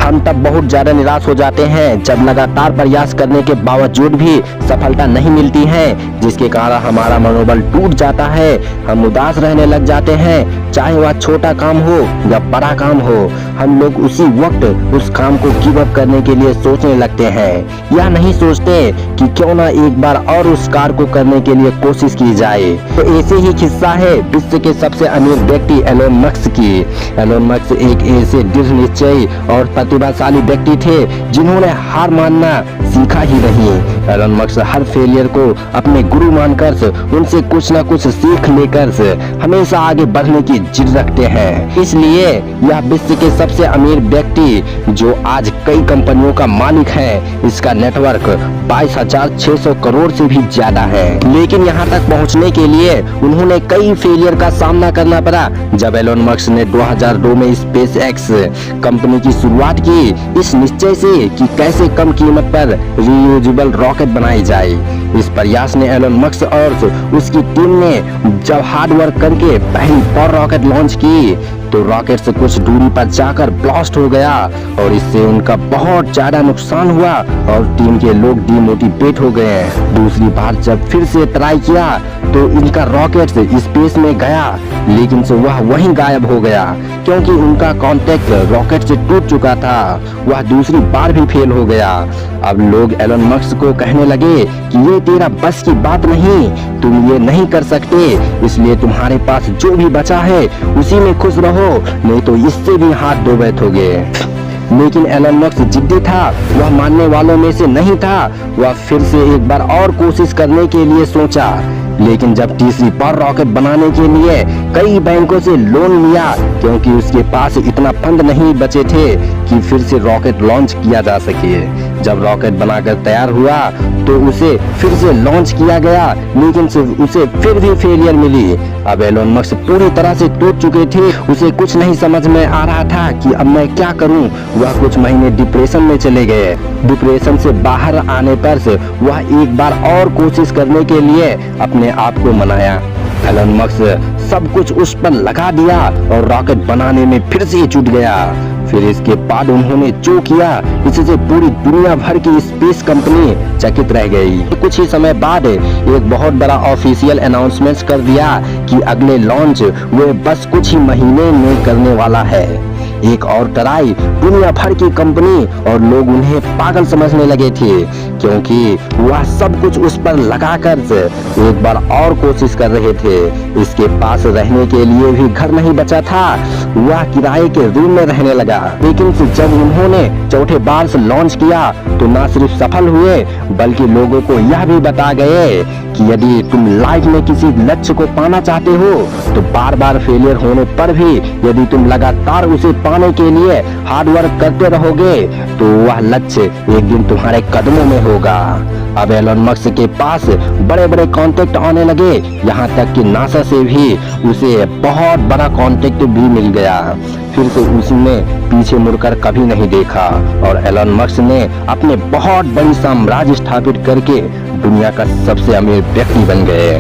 हम तब बहुत ज्यादा निराश हो जाते हैं जब लगातार प्रयास करने के बावजूद भी सफलता नहीं मिलती है, जिसके कारण हमारा मनोबल टूट जाता है। हम उदास रहने लग जाते हैं, चाहे वह छोटा काम हो या बड़ा काम हो। हम लोग उसी वक्त उस काम को गिव अप करने के लिए सोचने लगते हैं, या नहीं सोचते कि क्यों ना एक बार और उस कार्य को करने के लिए कोशिश की जाए। तो ऐसे ही किस्सा है विश्व के सबसे अमीर व्यक्ति एलोन मस्क की। एलोन मस्क एक ऐसे दृढ़ निश्चयी और प्रतिभाशाली व्यक्ति थे जिन्होंने हार मानना सीखा ही नहीं। एलोन मस्क हर फेलियर को अपने गुरु मानकर उनसे कुछ न कुछ सीख लेकर हमेशा आगे बढ़ने की जिद रखते हैं। इसलिए यह विश्व के सबसे अमीर व्यक्ति जो आज कई कंपनियों का मालिक है, इसका नेटवर्क 22,600 करोड़ से भी ज्यादा है। लेकिन यहाँ तक पहुँचने के लिए उन्होंने कई फेलियर का सामना करना पड़ा। जब एलोन मस्क ने 2002 में स्पेस एक्स कंपनी की शुरुआत की, इस निश्चय से कि कैसे कम कीमत पर रीयूजेबल रॉकेट बनाई जाए। इस प्रयास ने एलोन मस्क और उसकी टीम ने जब हार्ड वर्क करके पहली पावर रॉकेट लॉन्च की तो रॉकेट से कुछ दूरी पर जाकर ब्लास्ट हो गया और इससे उनका बहुत ज्यादा नुकसान हुआ और टीम के लोग डिमोटिवेट हो गए। दूसरी बार जब फिर से ट्राई किया तो इनका रॉकेट स्पेस में गया, लेकिन से वह वहीं गायब हो गया क्योंकि उनका कांटेक्ट रॉकेट से टूट चुका था। वह दूसरी बार भी फेल हो गया। अब लोग एलोन मस्क को कहने लगे कि ये तेरा बस की बात नहीं, तुम ये नहीं कर सकते, इसलिए तुम्हारे पास जो भी बचा है उसी में खुश रहो, नहीं तो इससे भी हाथ धो बैठोगे। लेकिन एलोन मस्क जिद्दी था, वह मानने वालों में से नहीं था। वह फिर से एक बार और कोशिश करने के लिए सोचा, लेकिन जब तीसरी बार रॉकेट बनाने के लिए कई बैंकों से लोन लिया क्योंकि उसके पास इतना फंड नहीं बचे थे कि फिर से रॉकेट लॉन्च किया जा सके। जब रॉकेट बनाकर तैयार हुआ तो उसे फिर से लॉन्च किया गया, लेकिन उसे फिर भी फेलियर मिली। अब एलोन मस्क पूरी तरह से टूट चुके थे। उसे कुछ नहीं समझ में आ रहा था कि अब मैं क्या करूं। वह कुछ महीने डिप्रेशन में चले गए। डिप्रेशन से बाहर आने पर वह एक बार और कोशिश करने के लिए अपने आप को मनाया। एलोन मस्क सब कुछ उस पर लगा दिया और रॉकेट बनाने में फिर से जुट गया। फिर इसके बाद उन्होंने जो किया, इससे पूरी दुनिया भर की स्पेस कंपनी चकित रह गई। कुछ ही समय बाद एक बहुत बड़ा ऑफिशियल अनाउंसमेंट कर दिया कि अगले लॉन्च वे बस कुछ ही महीने में करने वाला है। एक और ट्राई दुनिया भर की कंपनी और लोग उन्हें पागल समझने लगे थे क्योंकि वह सब कुछ उस पर लगाकर एक बार और कोशिश कर रहे थे। इसके पास रहने के लिए भी घर नहीं बचा था, वह किराए के रूम में रहने लगा। लेकिन जब उन्होंने चौथे बार से लॉन्च किया तो न सिर्फ सफल हुए बल्कि लोगों को यह भी बता गए कि यदि तुम लाइफ में किसी लक्ष्य को पाना चाहते हो तो बार बार फेलियर होने पर भी यदि तुम लगातार उसे पाने के लिए हार्ड वर्क करते रहोगे तो वह लक्ष्य एक दिन तुम्हारे कदमों में होगा। अब एलोन मस्क के पास बड़े बड़े कॉन्टेक्ट आने लगे, यहाँ तक कि नासा से भी उसे बहुत बड़ा कॉन्टेक्ट भी मिल गया। फिर से उसने पीछे मुड़कर कभी नहीं देखा और एलोन मस्क ने अपने बहुत बड़ी साम्राज्य स्थापित करके दुनिया का सबसे अमीर व्यक्ति बन गए।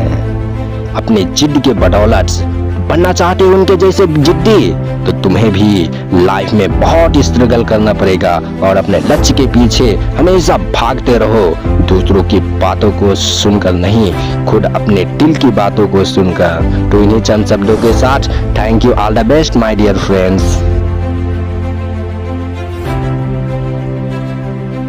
अपने जिद के बदौलत बनना चाहते हो उनके जैसे जिद्दी, तो तुम्हें भी लाइफ में बहुत स्ट्रगल करना पड़ेगा और अपने लक्ष्य के पीछे हमेशा भागते रहो। दूसरों की बातों को सुनकर नहीं, खुद अपने दिल की बातों को सुनकर। तो इन्हीं चंद शब्दों के साथ thank you, all the best my dear friends.